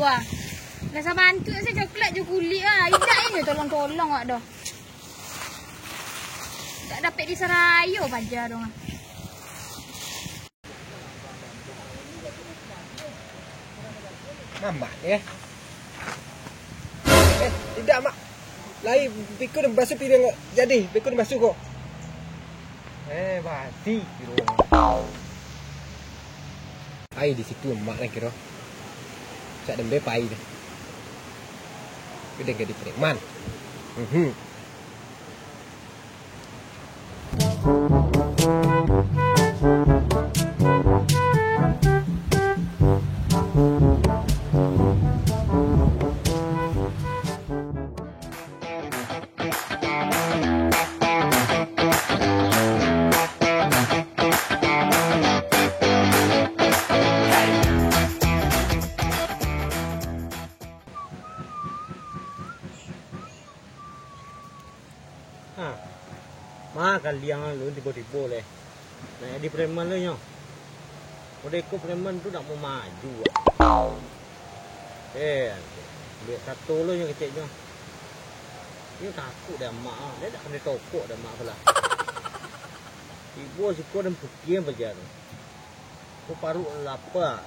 ah. Rasa bantu saya coklat je kulit ah. Idak ini tolong-tolong awak dah. Tak dapat diserayo pajar dong ah. Mak ya. Tidak mak. Lai pikul dan basuh piring kok. Jadi, pikul dan basuh kok. Basi kira. Ai di situ mak nak kira. Cak dembe pai dah. Kita jadi preman. Makan liang lu tiba-tiba leh. Nak jadi preman lu nyo. Mereka preman tu nak mau maju. Biar satu lu yang kecil nyo. Dia takut dah mak. Dia tak kena tokok dah mak pula. Ibu si kau dan putih bajar. Kau paru lapar.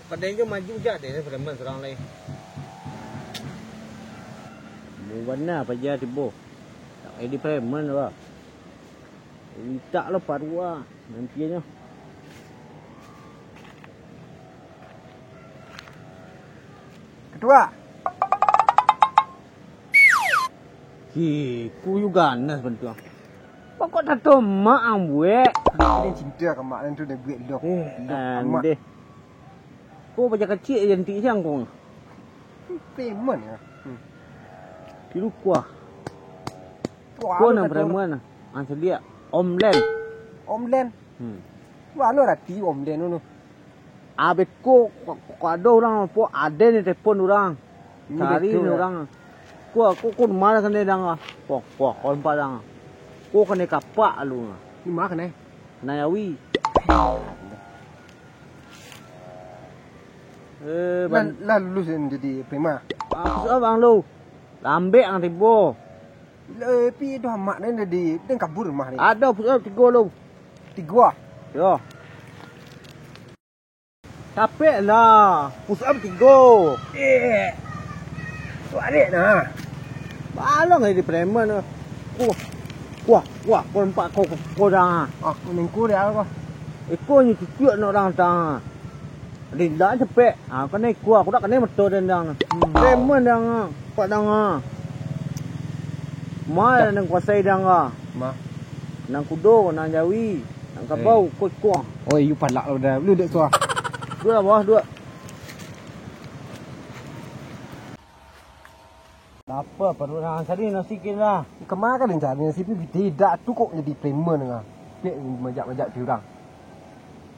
Kadang-kadang maju je dia preman serang lain. Mau mana bajar tiba. Di preman lah. Tak lah parua nantinya. Ketua. Ku juga ganas bentuk. Pokok tak tahu mak ambue. Ini cinta ke mak nanti dia buat dok. Ande. Kau baca kecil jentik siang kau. Preman ya. Kiru kuah. Kau nak preman ah sedia Om Len. Om Len. Wah lo rati Om Len nu. Abe ko ada orang po ada ni telefon orang. Cari ni orang. Ko mana kan dia dang ah. Pok kon padang. Ko kena kapak lu. Ni mak kena. Kena yawi. Lah lulus jadi preman. Apa bang lu? Lambek ang tibo. Pi dah mak ni di dan kabur rumah ni. Ada pusat 3 lu. 3. Yo. Capek lah. Pusat 3. Suara nah. Balong di preman. Kuah, kau nampak kau dah. Minggu dia kau. Iko ni cucuk nak orang dah. Rinda capek. Kena kuah, aku tak kena motor dan. Preman dah. Pak dah. Mai nang kuasai dang ah. Ma. Nang kudo, nang jawi, nang kabau, kuah. Oh, you palak lo dah. Lu dek tua. Dua bawah, dua. Apa perlu nang sari nasi kira. Kemana kan cari nasi pi tidak tu kok jadi preman ngah. Nek majak-majak pi orang.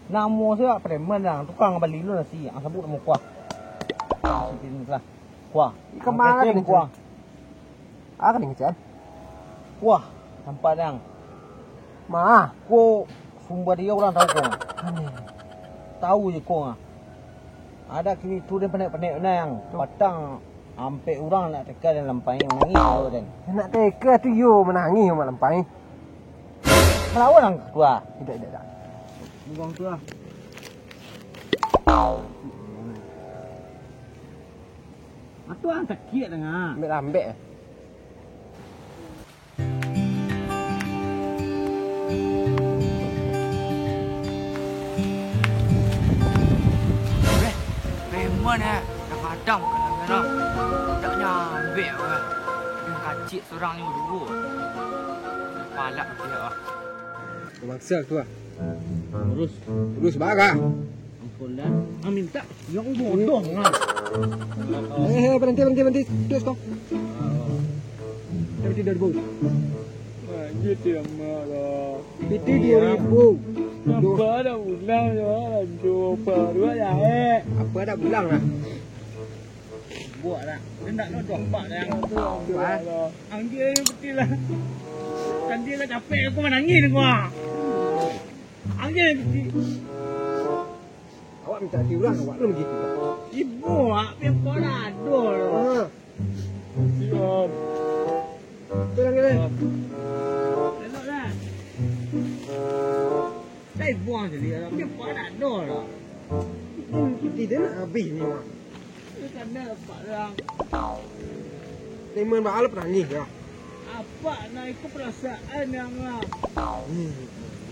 Namo saya preman dah, tukang beli lu nasi, ang sebut nama kuah. Nasi lah. Kuah. Kemana kan kuah. Kan ngecek. Wah, nampak dang. Ma, ko sumber dia orang tahu kau. Tahu je kau ah. Ada kini tu dia penek-penek nang. Patang ampe orang nak teka dan lampai menangis tu dan. Nak teka tu yo menangis mak lampai. Melawan orang tua. Tidak. Buang tu lah. Atu ang sakit dengar. Ambil lambek. Preman dah kadang kadang-kadang tak nyambil ke. Yang kacik seorang ni dulu. Palak dia ah. Maksa tu ah. Terus baga. ampun dah. Minta yang bodoh ah. Berhenti. Terus kau. Berhenti dari bau. Gitu yang marah. Itu 2000. Apa dah ulang ya? Coba dua ya. Apa dah bulang lah. Buat dah. Dia nak nodok pak dah. Buat. Anggil betul lah. Kan dia lah capek aku menangis gua. Anggil betul. Awak minta diulang awak lu begitu. Ibu biar kau ada loh. Siap. Terang ni. Tengok dah. Saya buang je dia. Biar kau ada loh. Piti dia nak habis ni. Dia tak ada dapat orang. Lemon mahal pernah ni ya. Apa nak ikut perasaan yang lah.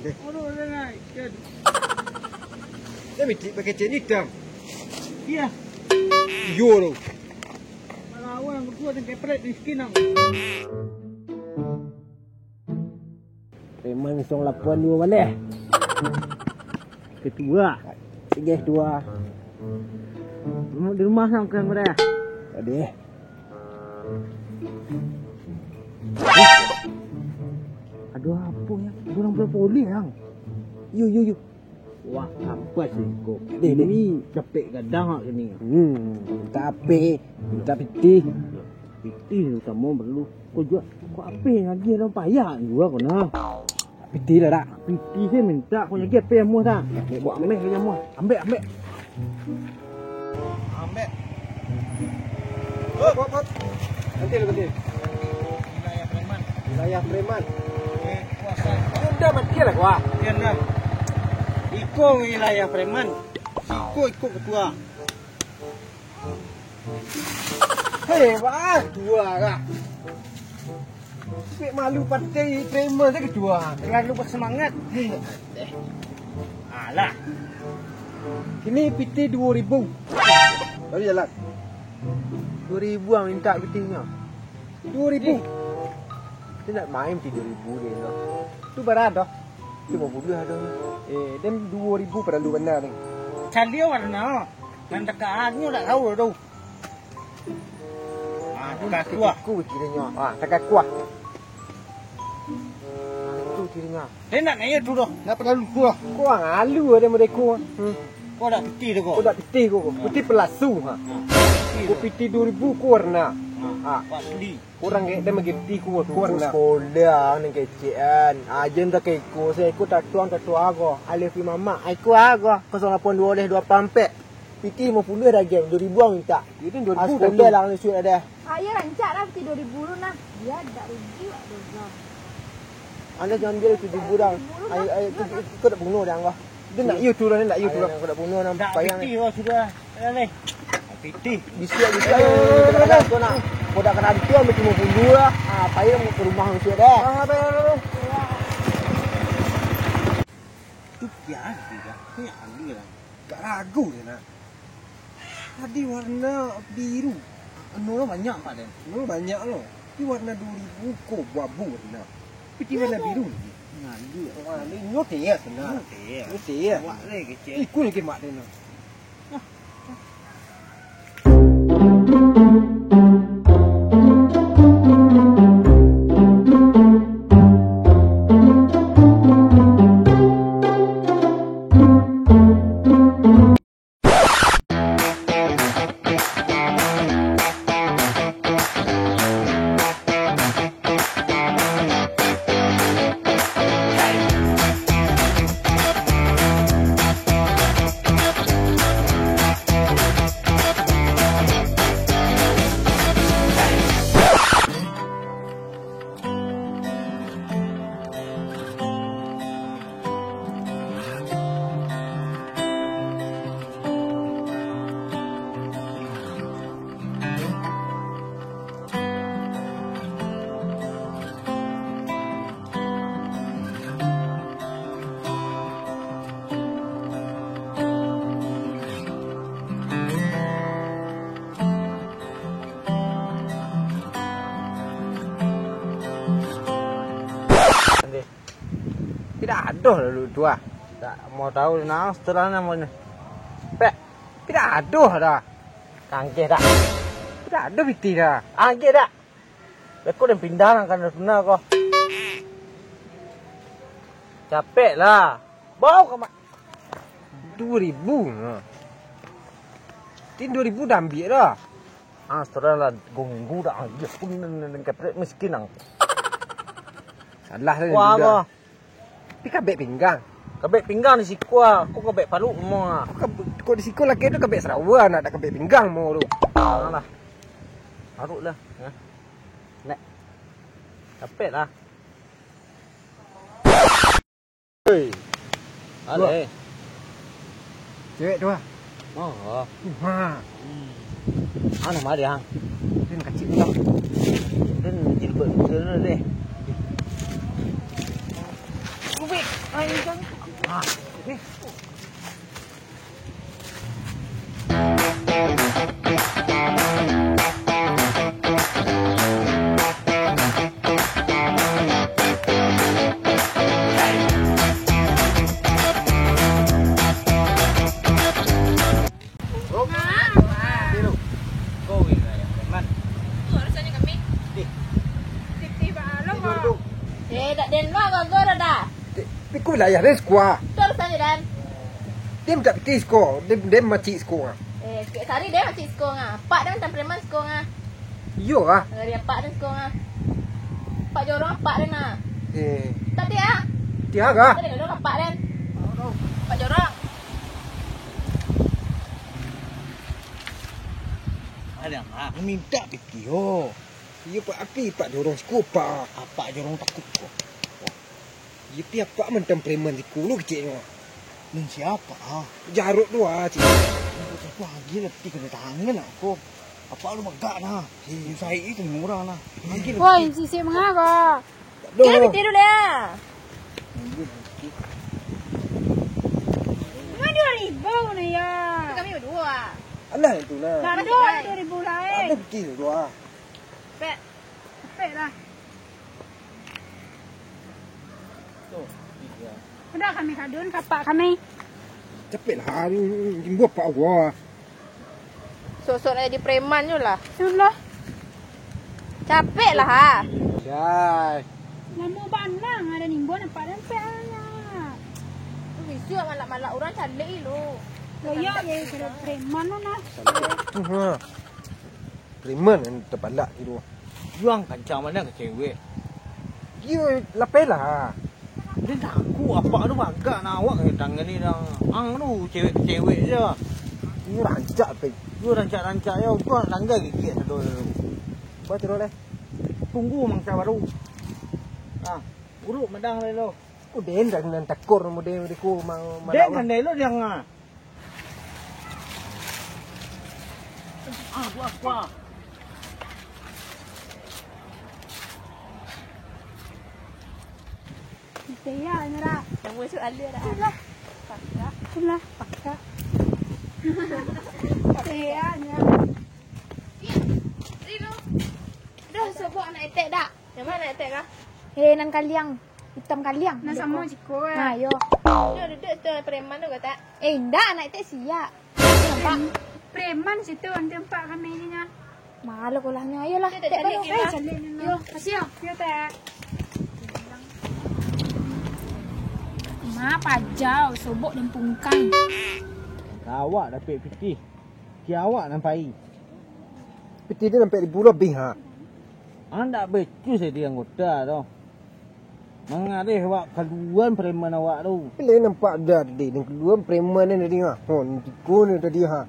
Deh. Orang dah naik kan. Dia mesti pakai cek hitam. Iya. Yo tu. Malawan yang berdua dengan kepret miskin ang. Lemon 282 balik. Ketua. 32. Di rumah sang kan pada. Tadi. Aduh apa ya? Orang berpolis yang. Yo. Wah, apa sih kok? Deh. Ini capek gadang ke ni. Minta api. Minta piti. Piti utama perlu. Kau jual. Kau apa lagi ada payah juga kau nak. Piti dah tak? Piti saya minta kau lagi apa yang muat tak? Buat ambil ke yang muat. Ambil. Ambil. Hop. Nanti. Wilayah preman. Wilayah preman. Kuasa. Sudah mati lah gua. Diam dah. Ikut wilayah preman. Ikut ketua. Hei, wah, dua kah? Pek malu partai preman saya kedua. Terlalu bersemangat. Alah. Ini piti 2000. Baru jalan. 2000 yang minta pitinya. 2000. Dia nak main piti 2000 dia no. Tu berat dah. Tu mau bunuh ada. Dem 2000 perlu benar ni. Cari warna. Nanti kaannya tak tahu tu. Dekat kuah. Ku kirinya. Dekat kuah. Tu kirinya. Dia nak naik tu dah. Nak perlu kuah. Kuah ngalu ada mereka. Kau dah piti tu kau. Kau dah piti kau. Piti pelasu ha. Ku piti 2000 ku warna. Pak beli. Kurang ke dia magi piti ku warna. Sekolah ni kecian. Ajen tak ikut. Saya ikut tak tuang aku. Alif mama. Aku 082 oleh 244. Piti 50 dah game. 2000 orang minta. Itu 2000 Sekolah lah ni suit ada. Ayah rancak lah peti 2000 dulu nah. Dia tak rugi lah tu. Anda jangan biar 7000 dah. Aku tak bunuh dah kau. Dia nak you tu lah, dia nak you tu lah. Aku tak bunuh dah. Tak Payang piti kau sudah. Ni. Piti. Bisa. Kau nak. Kau dah kena itu ambil 50 lah. Payang mau ke rumah suit dah. Tu biasa dah. Ni ada lah. Tak ragu dia nak. Tadi warna biru. Anu banyak Pak Den. Memang banyak loh. Ini warna 2000 kau wabu nak. Piti warna biru ni. Ngadu. Wah, ni nyote ya sana. Nyote ya. Buat lagi kecil. Ikut lagi mak dia nak. Tidak ada lalu tu ah. Tak mau tahu nah setelah namanya. Pek. Tidak ada dah. Kangkeh dah. Tidak ada piti dah. Angkeh dah. Lekuk dan pindah lah kan benar kau. Capek lah. Bau ke mak. 2000 nah. Ini 2000 dah ambil dah. Setelah lah gonggu dah. Ya pun dengan kepret miskin ang. Salah dah. Wah kau. Tapi kan beg pinggang. Kabek pinggang di siku ah. Kau kabek paluk mau ah. Kau di siku laki tu kebek Sarawak nak dak kebek pinggang mau tu. Alah. Paruk lah. Ha. Nek. Kapet lah. Hei. Ale. Cewek tu ah. Oh. Ha. Ana mari hang. Din kecil tu. Dan jilbab sana deh. Kubik. Ai kan. Ha. Ni. Kau ini lah yang preman. Tu rasanya kami. Di. Tip-tip lo kau. Dak den lo gor dah. Tapi kau lah ya skor. Tu rasanya dan. Dia tak fikir skor. Dia macam skor. Sari dia macam skor ngah. Pak dan temperament skor ngah. Yo ah. Dari pak dan skor ngah. Pak jorong pak dan nah. Tadi ah. Dia agak. Tadi jorong pak dan. Pak jorong. Ada mak minta fikir yo. Dia pak api pak dorong skor pak. Apa jorong takut kau? Dia tiap pak mentem preman di kulu kecilnya. Ning siapa ah? Jaruk tu ah. Aku lagi letih kena tangan aku. Apa lu megak nah? Saya itu murah nah. Lagi Woi, sisi mengaga. Doh. Kira tidur dia. Mana 2,000 ni ya? Kami berdua. Alah itu lah. Dah ada 2,000 lain. Ada fikir tu ah. Pek. Pek lah. tu. Udah kami kadun kapak kami. Capek lah. Jimbo pak gua. Sosok di preman tu lah. Sudah. Capek lah ha. Jai. Lama banang ada nimbo nampak dan pelnya. Tu bisu malak-malak orang calik lo. Loyak ye kira preman tu nah. Ha. Preman yang terbalak gitu. Juang kancang mana ke cewek? Dia lapel lah. Dia takut apa tu bagak nak awak ke tangan ni dah. Ang tu cewek-cewek je. Ini rancak pe. Tu rancak-rancak ya, tu langgar gigit tu. Buat terus leh. Tunggu mangsa baru. Ah, urut medang le lo. Ku den dah nan takor model di ku mau Dek kan lo dia ngah. Ah, kuah. Saya nera. Yang musuh ada dah. Sudah. Pakak. Sudah. Pakak. Saya nera. Rino. Dah sebab anak etek dak. Yang mana etek kah? Nan kaliang. Hitam kaliang. Nah sama ciko ya. Nah yo. Dia duduk tu preman tu kata. Ndak anak etek siap. Nampak? Preman situ tempat kami ni nya. Malu kolahnya. Ayolah. Tek baru. Calik ni. Yo, kasih yo. Yo tek. Apa jauh sobok dan pungkai. Awak dapat piti. Ki awak nampai. Peti dia sampai 1,000 lebih ha. Anda becu saya dia anggota tu. Mengarih awak keluan preman awak tu. Pilih nampak dah dia dan keluar preman ni tadi ha. Oh, risiko ni tadi ha.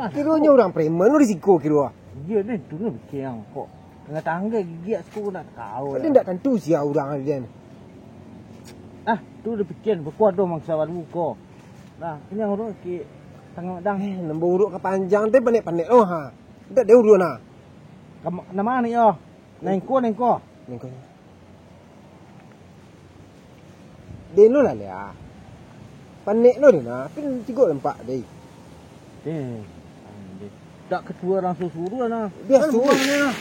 Kiranya orang preman tu risiko kira. Dia ni tu ni berkiang kok. Tengah tangga gigit aku nak tahu. Dia tak tentu sia orang dia ni. Ah, tu dah fikir berkuat dah mangsa baru ko. Nah, ini yang urut ki tengah dang. Nombor urut ke panjang tu panik-panik oh ha. Tak ada urut nah. Nama ni yo. Nengko. Nengko. Dia lah lah. Panik lo dia nah. Tapi tiga nampak dia. Tak ketua orang suruh nah. Dia suruh nah.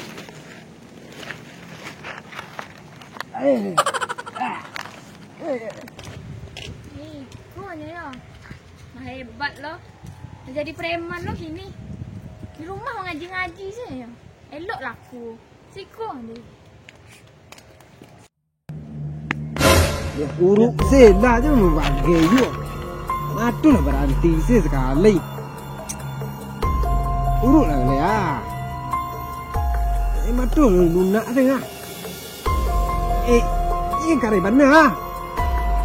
Ni, mana ya? Hebat loh. Jadi preman loh kini. Di rumah ngaji-ngaji saja. Elok laku. Siko dia. Ya urut selah je membagai you. Matu lah berhenti sekali. Urut lah ya. Matu lunak tengah. Ini kare mana ha?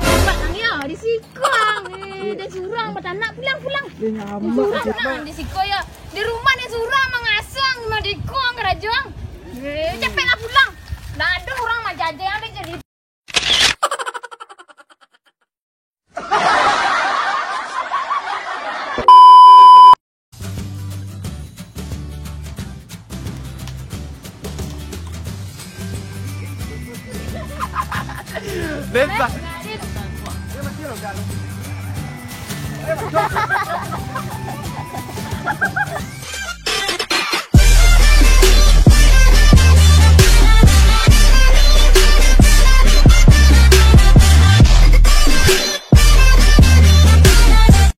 Hebat lang ya. di sikang. Dia surang mata nak pulang. Surang nak di sikang ya. Di rumah dia surang mengasang mah di kong kerajang. Cepatlah pulang. Nah ada orang mah jajang dia jadi. Bebas. Dia